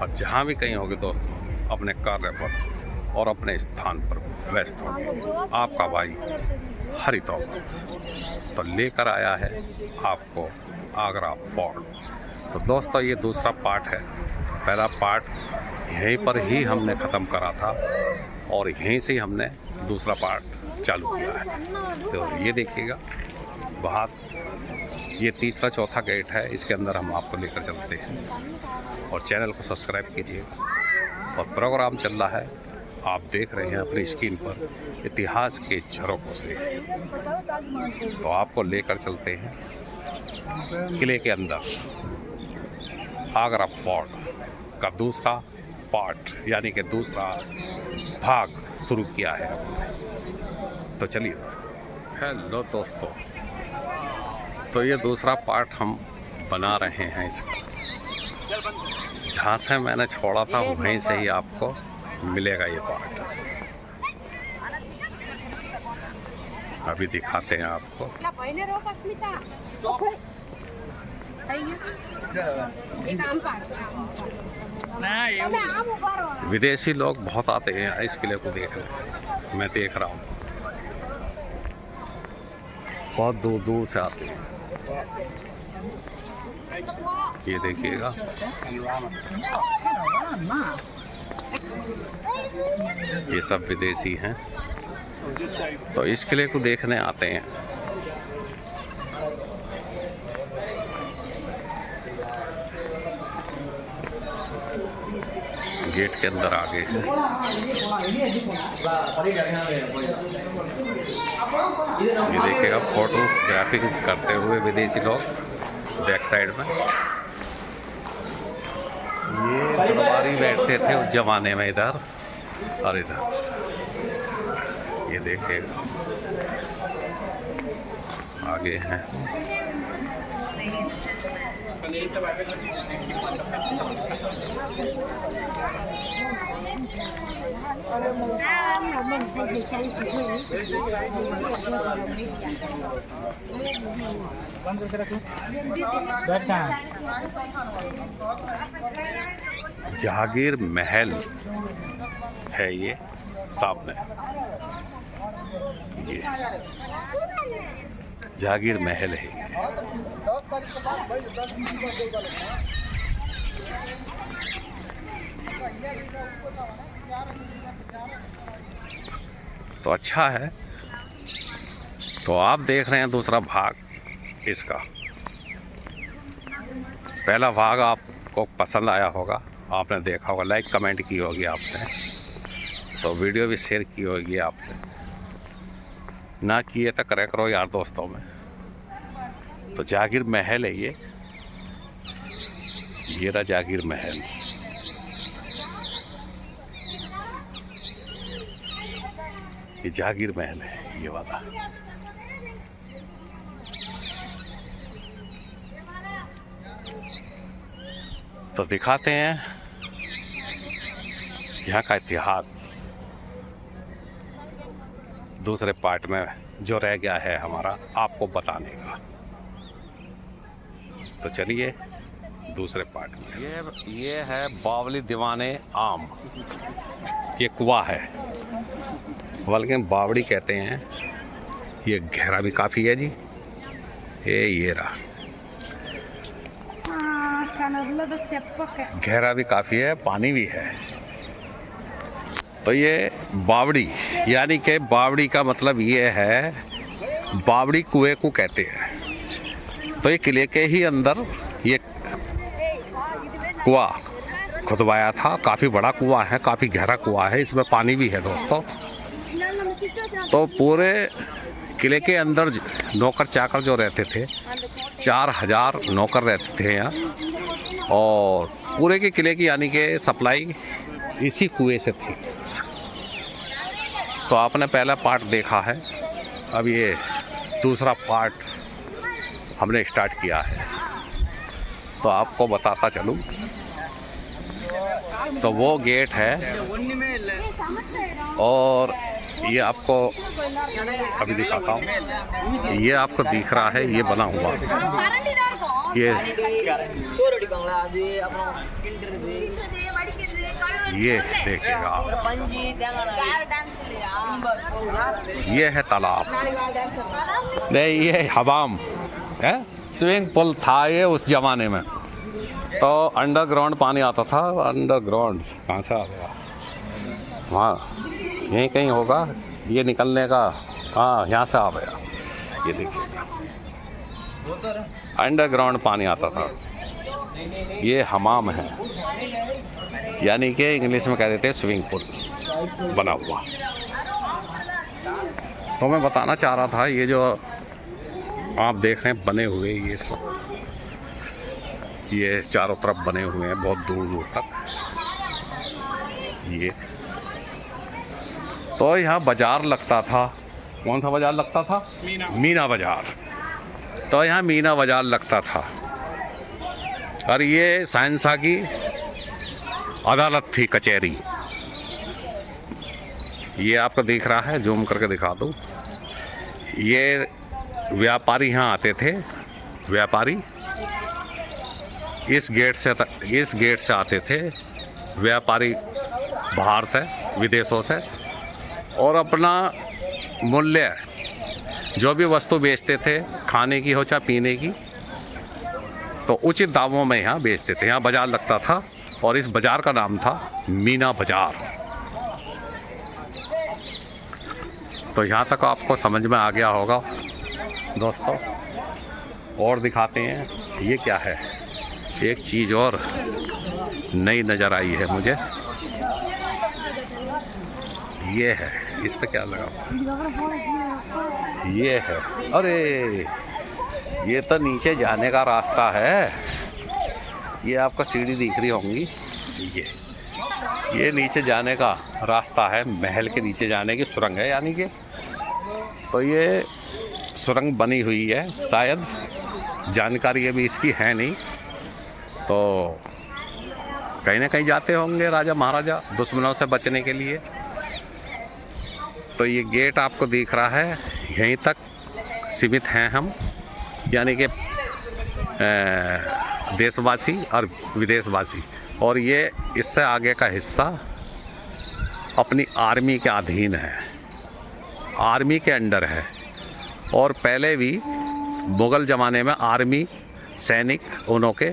और जहाँ भी कहीं होगे दोस्तों, अपने कार्य पर और अपने स्थान पर व्यस्त हो। आपका भाई हरितौल तो लेकर आया है आपको आगरा फोर्ट। तो दोस्तों ये दूसरा पार्ट है। पहला पार्ट यहीं पर ही हमने ख़त्म करा था और यहीं से ही हमने दूसरा पार्ट चालू किया है। तो ये देखिएगा बाहर, ये तीसरा चौथा गेट है, इसके अंदर हम आपको लेकर चलते हैं। और चैनल को सब्सक्राइब कीजिए। और प्रोग्राम चल रहा है, आप देख रहे हैं अपनी स्क्रीन पर इतिहास के झरोकों से। तो आपको लेकर चलते हैं किले के अंदर। आगरा फोर्ट का दूसरा पार्ट यानी कि दूसरा भाग शुरू किया है हमने। तो चलिए दोस्तों। हेलो दोस्तों, तो ये दूसरा पार्ट हम बना रहे हैं इसका। जहाँ से मैंने छोड़ा था वहीं से ही आपको मिलेगा ये पार्ट। अभी दिखाते हैं आपको। विदेशी लोग बहुत आते हैं इस किले को देखने, मैं देख रहा हूँ बहुत दूर दूर से आते हैं। ये देखिएगा, ये सब विदेशी हैं तो इस किले को देखने आते हैं। गेट के अंदर आगे ये देखिएगा फोटोग्राफी करते हुए विदेशी लोग बैक साइड में। ये दरबारी बैठते थे उस जमाने में इधर और इधर। ये देखिएगा आगे हैं। जहांगीर महल है ये सामने, ये जहांगीर महल है ये। तो अच्छा है। तो आप देख रहे हैं दूसरा भाग इसका। पहला भाग आपको पसंद आया होगा, आपने देखा होगा, लाइक कमेंट की होगी आपने, तो वीडियो भी शेयर की होगी आपने। ना किए तो करे करो यार दोस्तों में। तो जहांगीर महल है ये रहा जहांगीर महल। ये जहांगीर महल है ये वाला। तो दिखाते हैं यहाँ का इतिहास दूसरे पार्ट में जो रह गया है हमारा आपको बताने का। तो चलिए दूसरे पार्ट में। ये है बावली दीवाने आम। ये कुआं है, बल्कि बावड़ी कहते हैं। ये गहरा भी काफ़ी है जी। ये रहा, गहरा भी काफ़ी है, पानी भी है। तो ये बावड़ी यानी कि बावड़ी का मतलब ये है, बावड़ी कुएं को कहते हैं। तो ये किले के ही अंदर ये कुआं खुदवाया था। काफ़ी बड़ा कुआं है, काफ़ी गहरा कुआं है, इसमें पानी भी है दोस्तों। तो पूरे किले के अंदर नौकर चाकर जो रहते थे, 4000 नौकर रहते थे यहाँ। और पूरे के किले की यानी कि सप्लाई इसी कुएं से थी। तो आपने पहला पार्ट देखा है, अब ये दूसरा पार्ट हमने स्टार्ट किया है। तो आपको बताता चलूँ, तो वो गेट है और ये आपको अभी दिखाता हूँ। ये आपको दिख रहा है, ये बना हुआ ये ये देखिएगा आप, ये है तालाब, नहीं ये हवाम है, स्विमिंग पूल था ये उस जमाने में। तो अंडरग्राउंड पानी आता था, अंडरग्राउंड कहाँ से आ गया, हाँ यहीं कहीं होगा ये निकलने का, हाँ यहाँ से आ गया, ये देखिएगा अंडरग्राउंड पानी आता था। ये हमाम है, यानी कि इंग्लिश में कह देते हैं स्विमिंग पूल बना हुआ। तो मैं बताना चाह रहा था, ये जो आप देख रहे हैं बने हुए ये सब, ये चारों तरफ बने हुए हैं बहुत दूर दूर तक। ये तो यहाँ बाजार लगता था, कौन सा बाजार लगता था, मीना बाजार। तो यहाँ मीना बाजार लगता था और ये साइंसा की अदालत थी, कचहरी। ये आपको दिख रहा है, जूम करके दिखा दूँ, ये व्यापारी यहाँ आते थे, व्यापारी इस गेट से आते थे व्यापारी बाहर से, विदेशों से, और अपना मूल्य जो भी वस्तु बेचते थे, खाने की हो चाहे पीने की, तो उचित दामों में यहाँ बेचते थे। यहाँ बाजार लगता था और इस बाजार का नाम था मीना बाजार। तो यहाँ तक आपको समझ में आ गया होगा दोस्तों। और दिखाते हैं ये क्या है, एक चीज़ और नई नज़र आई है मुझे, ये है, इस पे क्या लगा, ये है, अरे ये तो नीचे जाने का रास्ता है। ये आपको सीढ़ी दिख रही होंगी, ये नीचे जाने का रास्ता है, महल के नीचे जाने की सुरंग है, यानी कि तो ये सुरंग बनी हुई है, शायद जानकारी अभी इसकी है नहीं, तो कहीं ना कहीं जाते होंगे राजा महाराजा दुश्मनों से बचने के लिए। तो ये गेट आपको दिख रहा है, यहीं तक सीमित हैं हम, यानी कि देशवासी और विदेशवासी। और ये इससे आगे का हिस्सा अपनी आर्मी के अधीन है, आर्मी के अंडर है। और पहले भी मुग़ल ज़माने में आर्मी सैनिक उन्हों के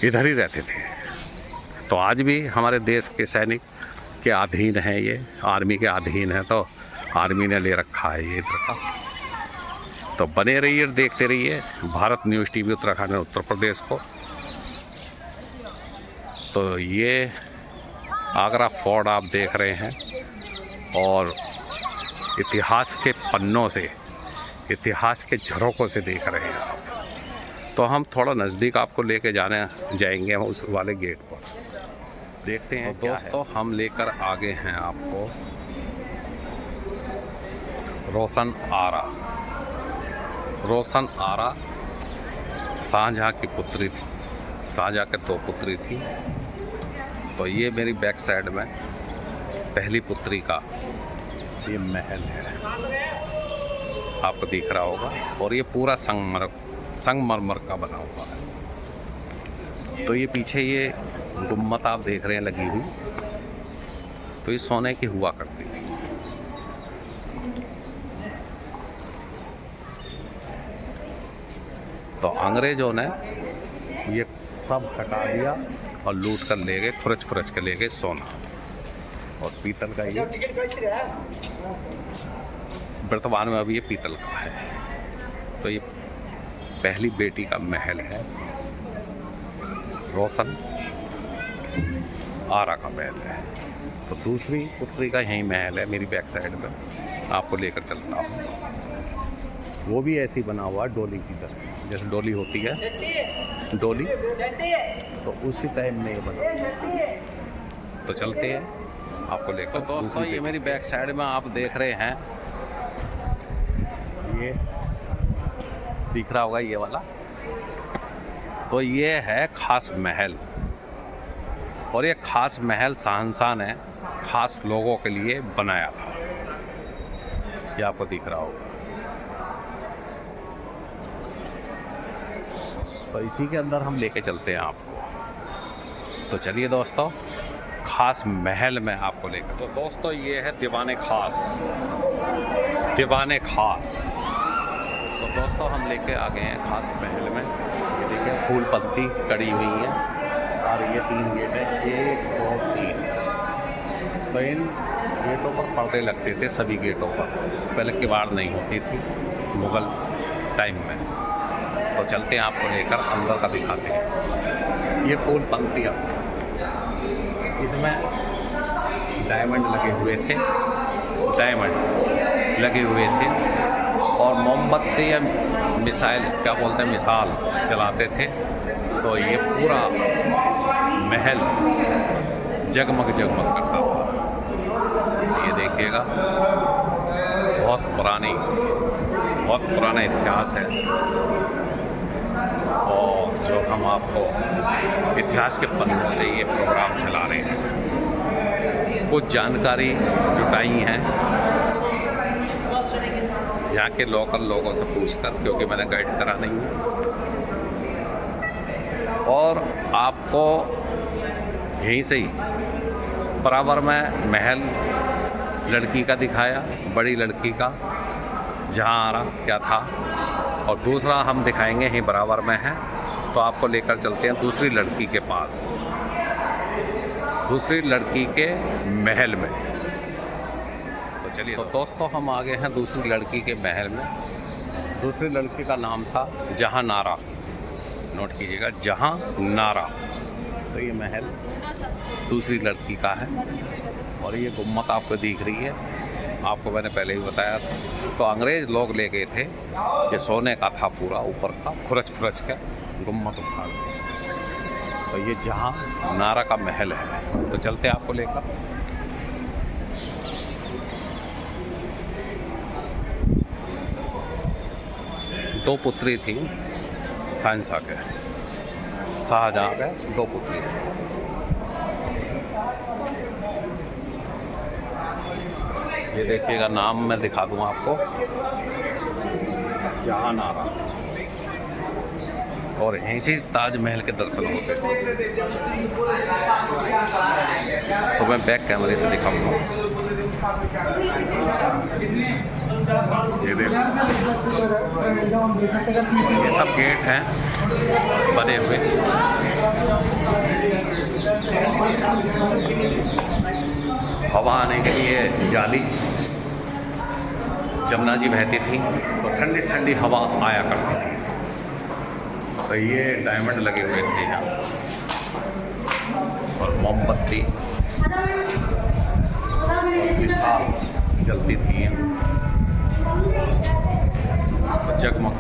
इधर ही रहते थे। तो आज भी हमारे देश के सैनिक के अधीन है, ये आर्मी के अधीन है, तो आर्मी ने ले रखा है ये इधर का। तो बने रहिए, देखते रहिए भारत न्यूज़ टीवी उत्तराखंड उत्तर प्रदेश को। तो ये आगरा फोर्ट आप देख रहे हैं, और इतिहास के पन्नों से, इतिहास के झरोकों से देख रहे हैं आप। तो हम थोड़ा नज़दीक आपको लेके जाएंगे उस वाले गेट पर, देखते हैं। तो दोस्तों हम लेकर आगे हैं आपको रोशन आरा। रोशन आरा शाहजहाँ की पुत्री थी, शाहजहाँ के 2 पुत्री थी। तो ये मेरी बैक साइड में पहली पुत्री का ये महल है, आपको दिख रहा होगा। और ये पूरा संगमरमर का बना हुआ है। तो ये पीछे ये गुम्मत आप देख रहे हैं लगी हुई, तो ये सोने की हुआ करती थी। तो अंग्रेज़ों ने ये सब हटा दिया और लूट कर ले गए, खुरच कर ले गए सोना और पीतल का। ये वर्तमान में अभी ये पीतल का है। तो ये पहली बेटी का महल है, रोशन आरा का महल है। तो दूसरी पुत्री का यही महल है, मेरी बैक साइड में आपको लेकर चलता हूँ। वो भी ऐसी बना हुआ है डोली की तरह, जैसे डोली होती है डोली, तो उसी टाइम में ये बना। तो चलते हैं आपको लेकर। तो दोस्तों ये मेरी बैक साइड में आप देख रहे हैं, ये दिख रहा होगा ये वाला, तो ये है खास महल। और ये खास महल शहंशाह ने खास लोगों के लिए बनाया था, ये आपको दिख रहा होगा। तो इसी के अंदर हम लेके चलते हैं आपको। तो चलिए दोस्तों खास महल में आपको लेकर। तो दोस्तों ये है दीवाने खास, दीवाने खास। तो दोस्तों हम लेके आ गए हैं खास महल में। ये देखिए फूल पत्ती कड़ी हुई है और ये 3 गेट है, 1 2 3। तो इन गेटों पर पर्दे लगते थे, सभी गेटों पर। पहले किवाड़ नहीं होती थी मुग़ल टाइम में। तो चलते हैं आपको लेकर अंदर का दिखाते हैं। ये फूल पत्तियाँ, इसमें डायमंड लगे हुए थे, डायमंड लगे हुए थे और मोमबत्ती या मिसाइल क्या बोलते हैं, मिसाल चलाते थे। तो ये पूरा महल जगमग जगमग करता था। ये देखिएगा बहुत पुराना इतिहास है। और जो हम आपको इतिहास के पन्नों से ये प्रोग्राम चला रहे हैं, कुछ जानकारी जुटाई हैं यहाँ के लोकल लोगों से पूछकर, क्योंकि मैंने गाइड करा नहीं है। और आपको यहीं से ही बराबर में महल लड़की का दिखाया, बड़ी लड़की का, जहाँ आ रहा क्या था। और दूसरा हम दिखाएंगे यहीं बराबर में है। तो आपको लेकर चलते हैं दूसरी लड़की के पास, दूसरी लड़की के महल में। तो चलिए। तो दोस्तों हम आ गए हैं दूसरी लड़की के महल में। दूसरी लड़की का नाम था जहांनारा, नोट कीजिएगा, जहांनारा। तो ये महल दूसरी लड़की का है। और ये गुम्मत आपको दिख रही है, आपको मैंने पहले ही बताया था। तो अंग्रेज़ लोग ले गए थे, ये सोने का था पूरा, ऊपर का खुरच के गुम्मत उठा गए। तो ये जहांनारा का महल है। तो चलते हैं आपको लेकर। दो पुत्री थी शहंशाह के, शाहजहाँ के 2 पुत्री। ये देखिएगा, नाम मैं दिखा दूँ आपको, जहांनारा। और यहीं से ताजमहल के दर्शन होते। तो मैं बैक कैमरे से दिखाऊंगा। ये देखो, ये सब गेट हैं बने हुए। हवा आने के लिए जाली, जमुना जी बहती थी तो ठंडी ठंडी हवा आया करती थी। तो ये डायमंड लगे हुए थे यहाँ, और मोमबत्ती मिसाल जलती थी। जगमग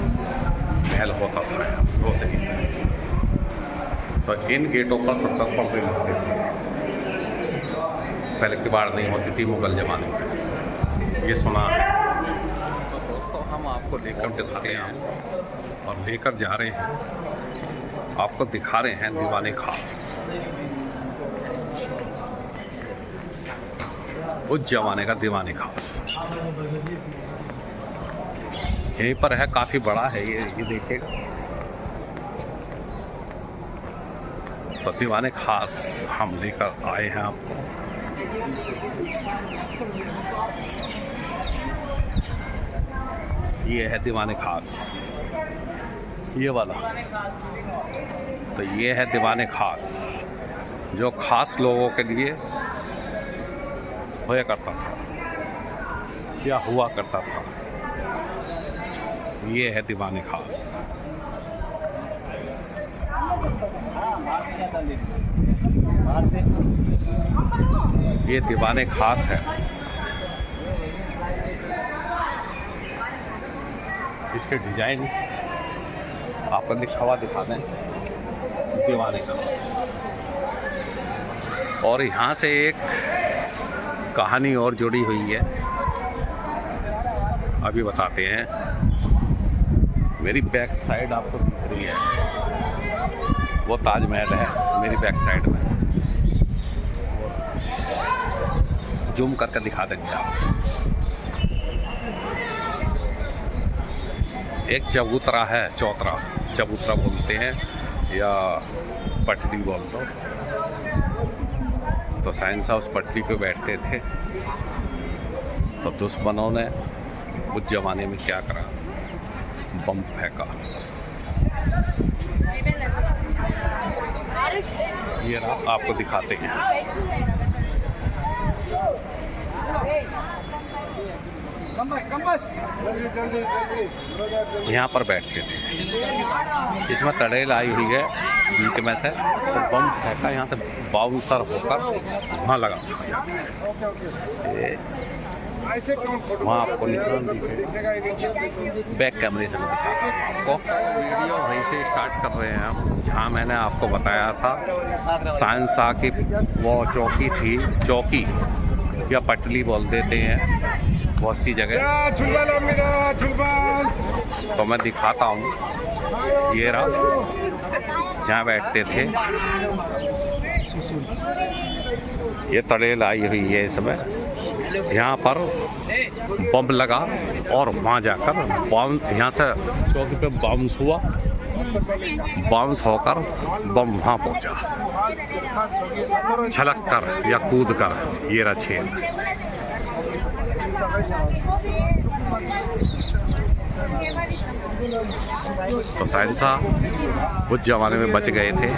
महल होता था रोशनी से। तो इन गेटों पर सब तक पर्दे लगते थे। पहले किवाड़ नहीं होती थी मुग़ल ज़माने में, ये सुना है। तो दोस्तों हम आपको लेकर चलते हैं और लेकर जा रहे हैं, आपको दिखा रहे हैं दीवाने खास। उस जमाने का दीवाने खास यहीं पर है, काफ़ी बड़ा है ये देखिएगा। तो दीवाने खास हम लेकर आए हैं आपको। ये है दीवाने खास, ये वाला। तो ये है दीवाने खास, जो खास लोगों के लिए होया करता था या हुआ करता था। ये है दीवाने खास। ये दीवाने खास है। इसके डिजाइन आपको लिखा हुआ दिखा दें, दीवाने खास। और यहाँ से एक कहानी और जुड़ी हुई है, अभी बताते हैं। मेरी बैक साइड आपको दिख रही है, वो ताजमहल है मेरी बैक साइड में। जूम करके दिखा देंगे आपको। एक चबूतरा है, चबूतरा बोलते हैं या पटरी बोल दो। तो शहंशाह उस पटरी पे बैठते थे, तो दुश्मनों ने उस जमाने में क्या करा, बम फेंका। ये आपको दिखाते हैं। यहाँ पर बैठते थे, इसमें तड़ेल आई हुई है बीच में से, तो बम फेंका यहाँ से बाउंसर होकर वहाँ लगा। वहाँ आपको निशान दिखेगा, बैक कैमरे से आपको। वीडियो वहीं से स्टार्ट कर रहे हैं हम, जहाँ मैंने आपको बताया था शहंशाह की वो चौकी थी, चौकी या पटली बोल देते हैं बहुत सी जगह। तो मैं दिखाता हूँ, ये रहा, यहाँ बैठते थे। ये तड़ेल आई हुई है इसमें, यहाँ पर बम लगा और वहाँ जाकर बाउंस, यहाँ से चौकी पे बाउंस हुआ, बाउंस होकर बम वहाँ पहुँचा, छलक कर या कूद कर। ये रहा छेद। तो शहंशाह उस जमाने में बच गए थे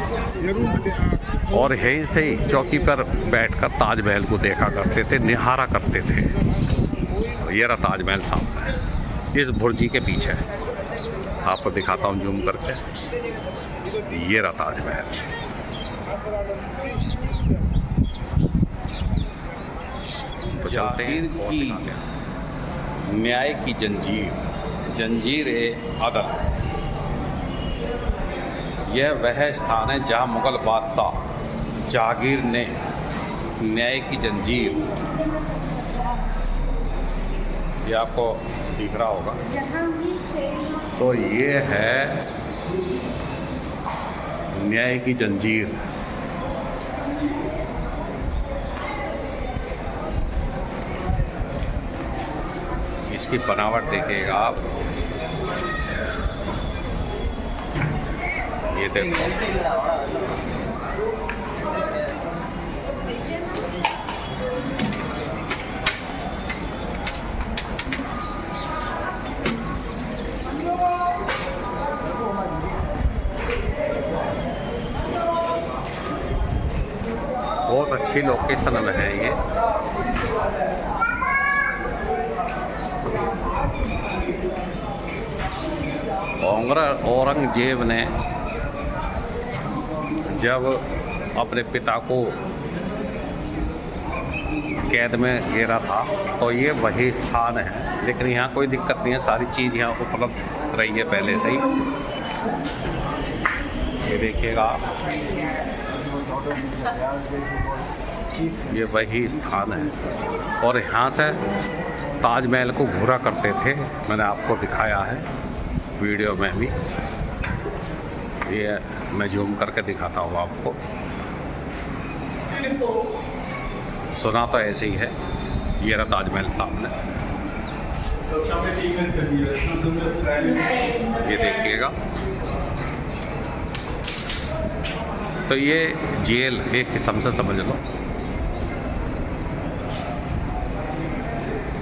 और यहीं से ही चौकी पर बैठकर ताजमहल को देखा करते थे, निहारा करते थे। ये रहा ताजमहल सामने, इस भुर्जी के पीछे आपको दिखाता हूँ जूम करके। ये रहा ताजमहल। तो चलते हैं की न्याय की जंजीर, जंजीर-ए-अदल। यह वह स्थान है जहाँ मुग़ल बादशाह जहांगीर ने न्याय की जंजीर, ये आपको दिख रहा होगा, तो ये है न्याय की जंजीर। इसकी बनावट देखिएगा आप, ये देखो, बहुत अच्छी लोकेशन में है ये। औरंगजेब ने जब अपने पिता को कैद में घेरा था, तो ये वही स्थान है। लेकिन यहाँ कोई दिक्कत नहीं है, सारी चीज़ यहाँ उपलब्ध रही है पहले से ही। ये देखिएगा आप, ये वही स्थान है और यहाँ से ताजमहल को घूरा करते थे। मैंने आपको दिखाया है वीडियो में भी, ये मैं जूम करके दिखाता हूँ आपको। सुना तो ऐसे ही है। ये रहा ताजमहल सामने, ये देखिएगा। तो ये जेल एक किस्म से समझ लो,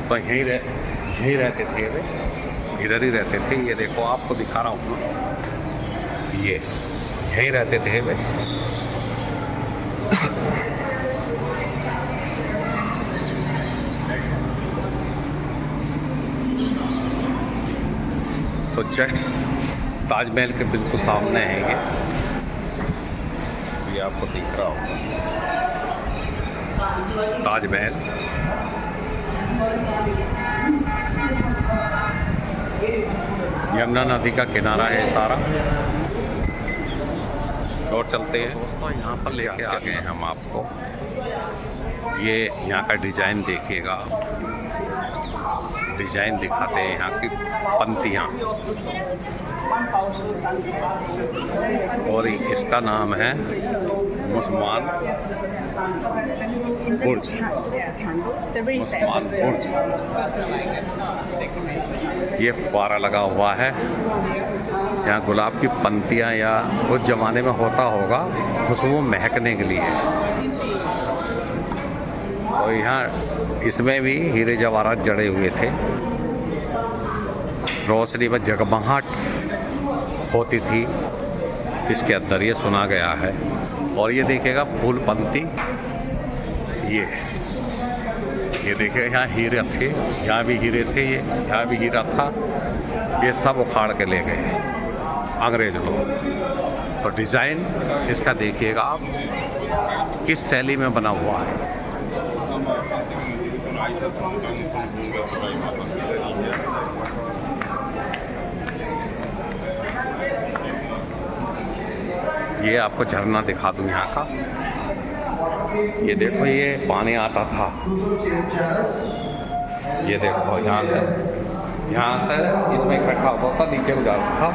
तो यहीं रहते थे वे, इधर ही रहते थे। ये देखो आपको दिखा रहा हूँ ना, ये यहीं रहते थे वे। तो जस्ट ताजमहल के बिल्कुल सामने है ये आपको दिख रहा होगा ताजमहल। यमुना नदी का किनारा है सारा। और चलते हैं दोस्तों, यहाँ पर लेके आ गए हम आपको। ये यहाँ का डिज़ाइन देखिएगा, डिज़ाइन दिखाते हैं यहाँ की पंक्तियाँ। और इसका नाम है मुसलमान बुर्ज, मुसलमान बुर्ज। ये फुवारा लगा हुआ है, यहाँ गुलाब की पंक्तियाँ या उस ज़माने में होता होगा खुशबू महकने के लिए। तो यहाँ इसमें भी हीरे जवाहरात जड़े हुए थे। रोशनी में जगमगाहट होती थी इसके अंदर, ये सुना गया है। और ये देखिएगा फूल पंक्ति, ये देखिएगा यहाँ हीरे थे, यहाँ भी हीरे थे, ये यहाँ भी हीरा था, ये सब उखाड़ के ले गए अंग्रेज लोग। तो डिज़ाइन इसका देखिएगा आप किस शैली में बना हुआ है। ये आपको झरना दिखा दूं यहाँ का। ये देखो, ये पानी आता था, ये देखो यहाँ से इसमें इकट्ठा होता था, नीचे को जाता था।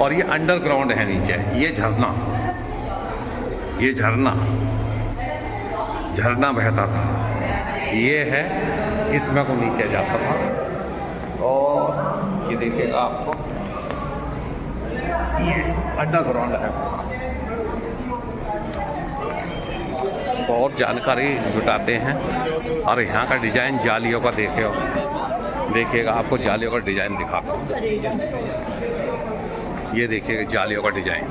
और ये अंडरग्राउंड है नीचे, ये झरना बहता था, ये है इसमें को नीचे जाता था। और ये देखिएगा आपको, ये अंडरग्राउंड है। तो और जानकारी जुटाते हैं। और यहाँ का डिज़ाइन जालियों का देखिएगा, आपको जालियों का डिज़ाइन दिखाता हूँ। ये देखिएगा जालियों का डिज़ाइन,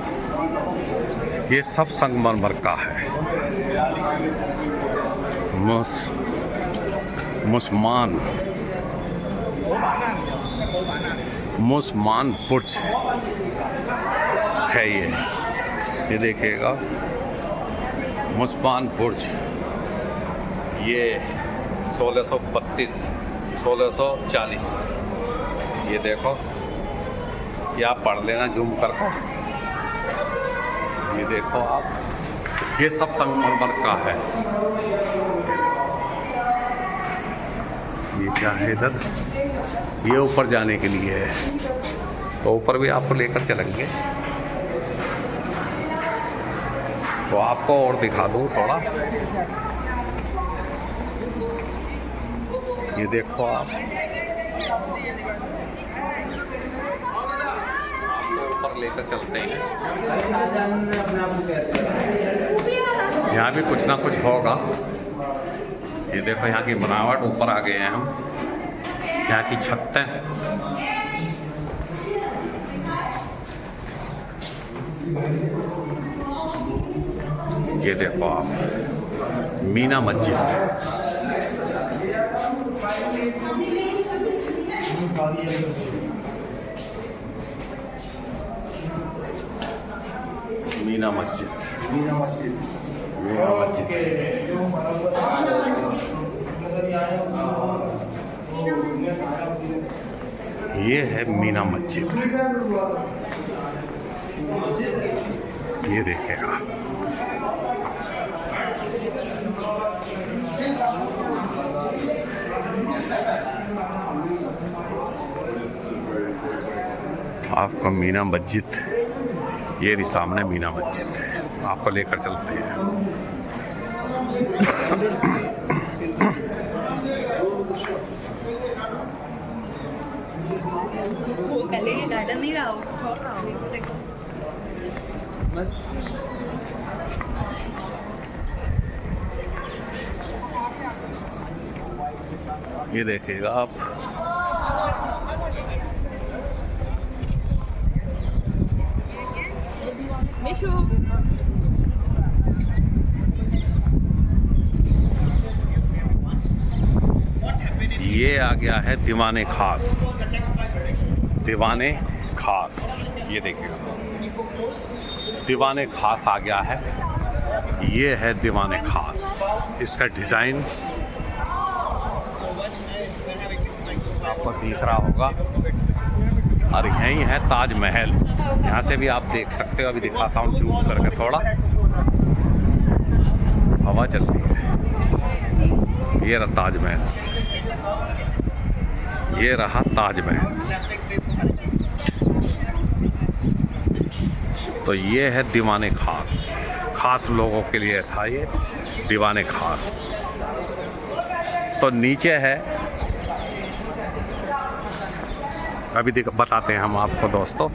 ये सब संगमरमर का है। मुसमान बुर्ज है ये देखिएगा मुसमान बुर्ज। ये 1632 1640, ये देखो, ये आप पढ़ लेना जूम करके। ये देखो आप, ये सब संगमरमर का है। ये क्या है इधर, ये ऊपर जाने के लिए है, तो ऊपर भी आपको लेकर चलेंगे। तो आपको और दिखा दूँ थोड़ा। ये देखो आप, आपको ऊपर लेकर चलते हैं। यहाँ भी कुछ ना कुछ होगा। ये देखो यहाँ की बनावट, ऊपर आ गए हैं हम, यहाँ की छतें। ये देखो आप, मीना मस्जिद, मीना मस्जिद ये है मीना मस्जिद। ये देखिएगा, आपको मीना मस्जिद, ये रही सामने मीना मस्जिद, आपको लेकर चलते हैं। पहले ये गार्डन नहीं रहा, ये देखिएगा आप, ये आ गया है दीवाने खास। ये देखिएगा, दीवाने खास आ गया है। ये है दीवाने खास, इसका डिज़ाइन आपको दिख रहा होगा। और यहीं है ताजमहल, यहाँ से भी आप देख सकते हो। अभी दिखाता हूँ जूम करके थोड़ा, हवा चल रही है। ये रहा ताजमहल, ये रहा ताजमहल। तो ये है दीवाने खास लोगों के लिए था ये दीवाने खास। तो नीचे है, अभी बताते हैं हम आपको दोस्तों।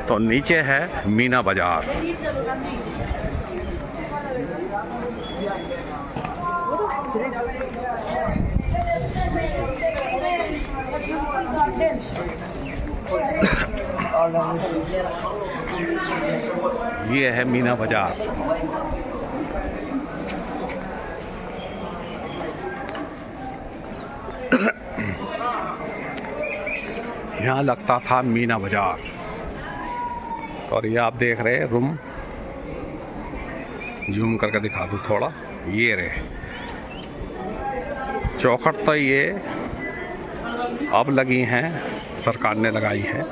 तो नीचे है मीना बाजार। ये है मीना बाजार। यहाँ लगता था मीना बाजार। और ये आप देख रहे हैं रूम, जूम करके दिखा दूँ थोड़ा, ये रहे चौखट। तो ये अब लगी हैं, सरकार ने लगाई है।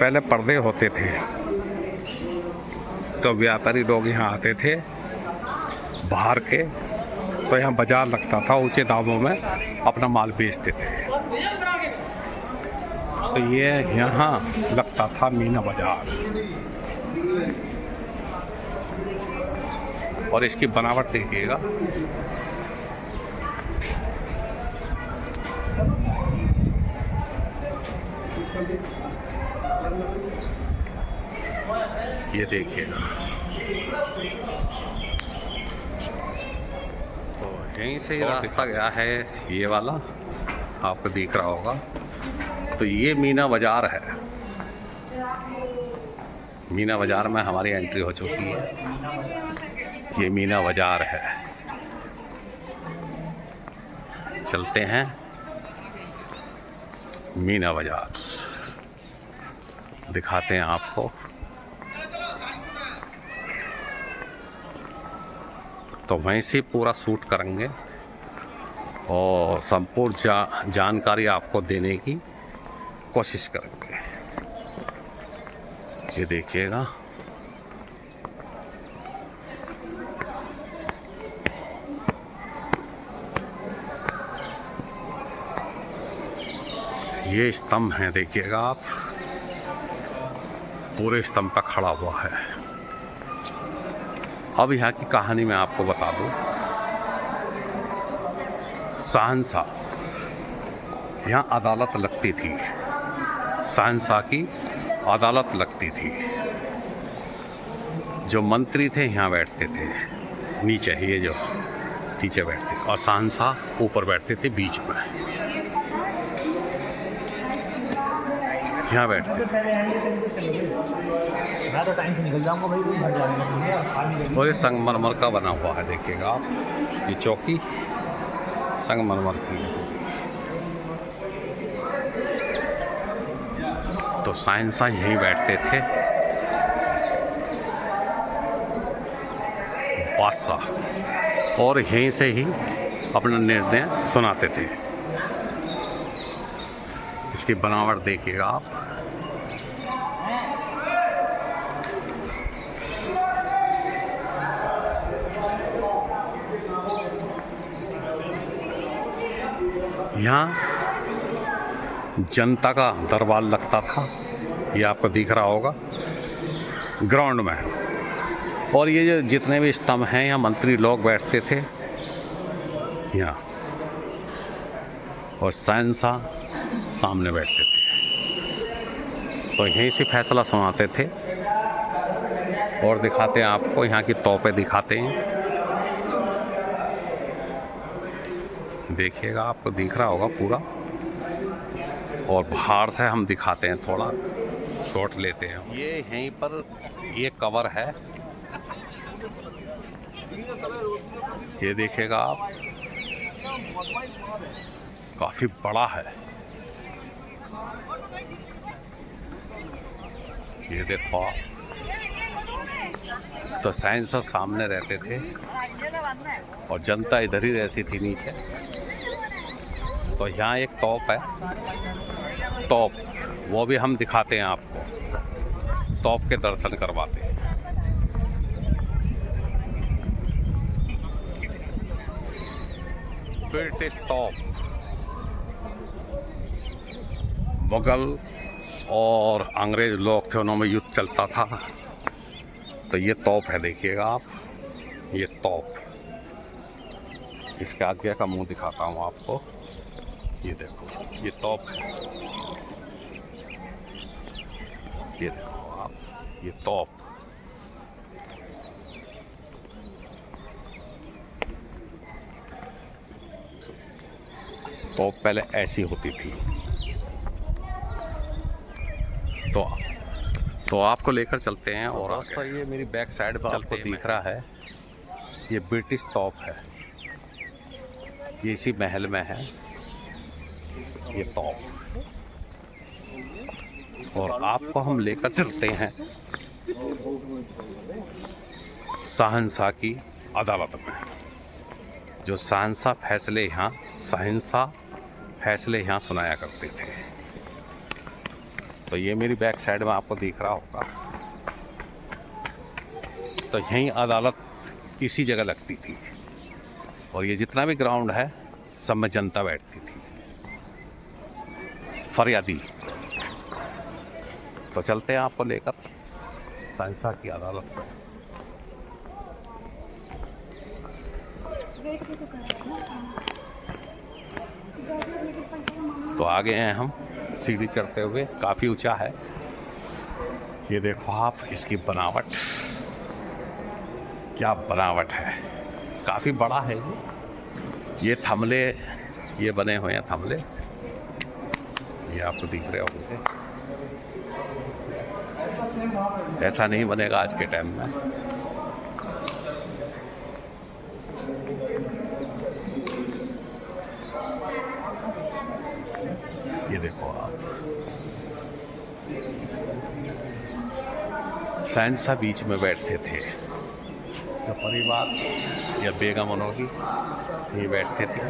पहले पर्दे होते थे तो व्यापारी लोग यहाँ आते थे बाहर के, तो यहाँ बाजार लगता था, ऊंचे दामों में अपना माल बेचते थे। तो ये यहाँ लगता था मीना बाजार। और इसकी बनावट देखिएगा, ये देखिएगा। तो यहीं से ही रास्ता गया है, ये वाला आपको दिख रहा होगा। तो ये मीना बाजार है। मीना बाजार में हमारी एंट्री हो चुकी है। ये मीना बाजार है। चलते हैं मीना बाजार, दिखाते हैं आपको। तो वहीं से पूरा शूट करेंगे और संपूर्ण जानकारी आपको देने की कोशिश करेंगे। ये देखिएगा, ये स्तंभ है, देखिएगा आप, पूरे स्तंभ पर खड़ा हुआ है। अब यहाँ की कहानी मैं आपको बता दूं। शहंशाह, यहाँ अदालत लगती थी, शहंशाह की अदालत लगती थी। जो मंत्री थे यहाँ बैठते थे, नीचे ये जो नीचे बैठते, और शहंशाह ऊपर बैठते थे बीच में, यहाँ बैठते थे। मैं तो टाइम से निकल जाऊंगा भाई, कोई घर जाने का। और ये संगमरमर का बना हुआ है, देखिएगा आप, ये चौकी संगमरमर की। तो शहंशाह यहीं बैठते थे, बादशाह, और यहीं से ही अपना निर्णय सुनाते थे। इसकी बनावट देखिएगा आप। यहाँ जनता का दरबार लगता था, ये आपको दिख रहा होगा ग्राउंड में। और ये जो जितने भी स्तंभ हैं, यहाँ मंत्री लोग बैठते थे यहाँ, और शहंशाह सामने बैठते थे। तो यहीं से फैसला सुनाते थे। और दिखाते हैं आपको, यहाँ की तोपें दिखाते हैं, देखिएगा, आपको दिख रहा होगा पूरा। और बाहर से हम दिखाते हैं, थोड़ा शॉट लेते हैं। ये यहीं पर ये कवर है, ये देखिएगा आप, काफी बड़ा है। ये देखो आप। तो शहंशाह सामने रहते थे और जनता इधर ही रहती थी नीचे। तो यहाँ एक तोप है, तोप, वो भी हम दिखाते हैं आपको, तोप के दर्शन करवाते हैं। ब्रिटिश तोप, मुगल और अंग्रेज लोग थे, उनमें युद्ध चलता था। तो ये तोप है, देखिएगा आप, ये तोप। इसके आगे का मुंह दिखाता हूँ आपको, ये देखो, ये तोप है, ये देखो आप, ये तोप। तोप पहले ऐसी होती थी। तो आपको लेकर चलते हैं। और दोस्तों ये मेरी बैक साइड पर आपको दिख रहा है, ये ब्रिटिश तोप है। ये इसी महल में है ये तोप। और आपको हम लेकर चलते हैं शहंशाह की अदालत में। जो शहंशाह फैसले यहाँ सुनाया करते थे। तो ये मेरी बैक साइड में आपको दिख रहा होगा। तो यहीं अदालत इसी जगह लगती थी। और ये जितना भी ग्राउंड है सब में जनता बैठती थी, फरियादी। तो चलते हैं आपको लेकर शहंशाह की अदालत में। तो आ गए हैं हम सीढ़ी चढ़ते हुए। काफ़ी ऊंचा है। ये देखो आप इसकी बनावट, क्या बनावट है। काफ़ी बड़ा है ये थमले ये बने हुए हैं थमले। ये आपको दिख रहे होंगे। ऐसा नहीं बनेगा आज के टाइम में। ये देखो आप, शहंशाह बीच में बैठते थे। तो परिवार या बेगम होगी ये बैठते थे।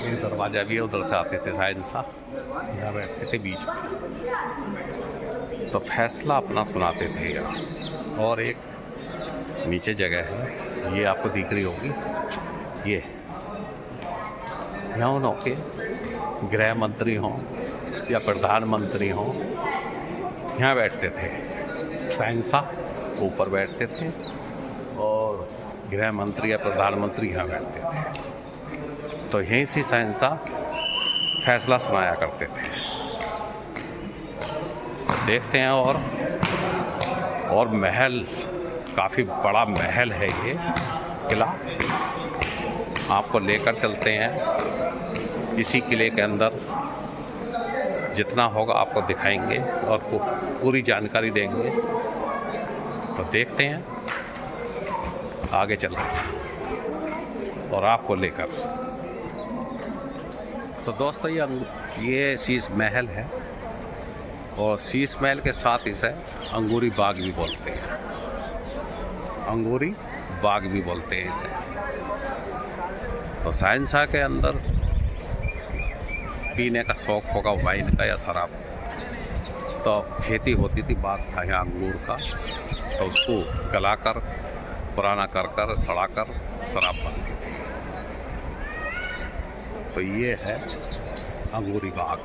एक दरवाजा भी है, उधर से आते थे शहंशाह, यहाँ बैठते थे बीच में। तो फैसला अपना सुनाते थे यहाँ। और एक नीचे जगह है, ये आपको दिख रही होगी। ये यहाँ उनके गृह मंत्री हों या प्रधानमंत्री हों, यहाँ बैठते थे। शहंशाह ऊपर बैठते थे और गृह मंत्री या प्रधानमंत्री यहाँ बैठते थे। तो यहीं से शहंशाह फैसला सुनाया करते थे। देखते हैं। और महल, काफ़ी बड़ा महल है ये किला। आपको लेकर चलते हैं इसी किले के अंदर। जितना होगा आपको दिखाएंगे और पूरी जानकारी देंगे। तो देखते हैं आगे चल और आपको लेकर। तो दोस्तों ये शीश महल है। और शीश महल के साथ इसे अंगूरी बाग भी बोलते हैं। अंगूरी बाग भी बोलते हैं इसे। तो शहंशाह के अंदर पीने का शौक होगा वाइन का या शराब। तो खेती होती थी, बाग था यहाँ अंगूर का। तो उसको गलाकर, पुराना कर सड़ाकर शराब बनती थी। तो ये है अंगूरी बाग।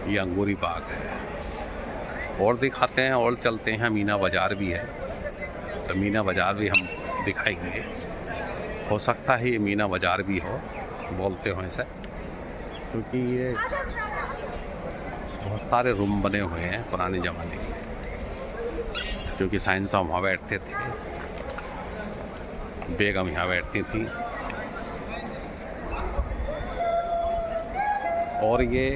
ये अंगूरी बाग है। और दिखाते हैं और चलते हैं। मीना बाज़ार भी है, तो मीना बाज़ार भी हम दिखाएंगे। हो सकता है ये मीना बाज़ार भी हो, बोलते हो इसे, क्योंकि ये बहुत सारे रूम बने हुए हैं पुराने ज़माने के। क्योंकि शहंशाह वहाँ बैठते थे, बेगम यहाँ बैठती थी। और ये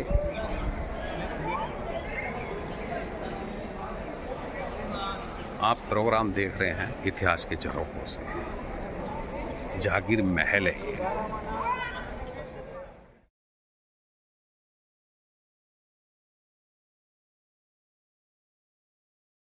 आप प्रोग्राम देख रहे हैं इतिहास के झरोखों से। जागीर महल है ये।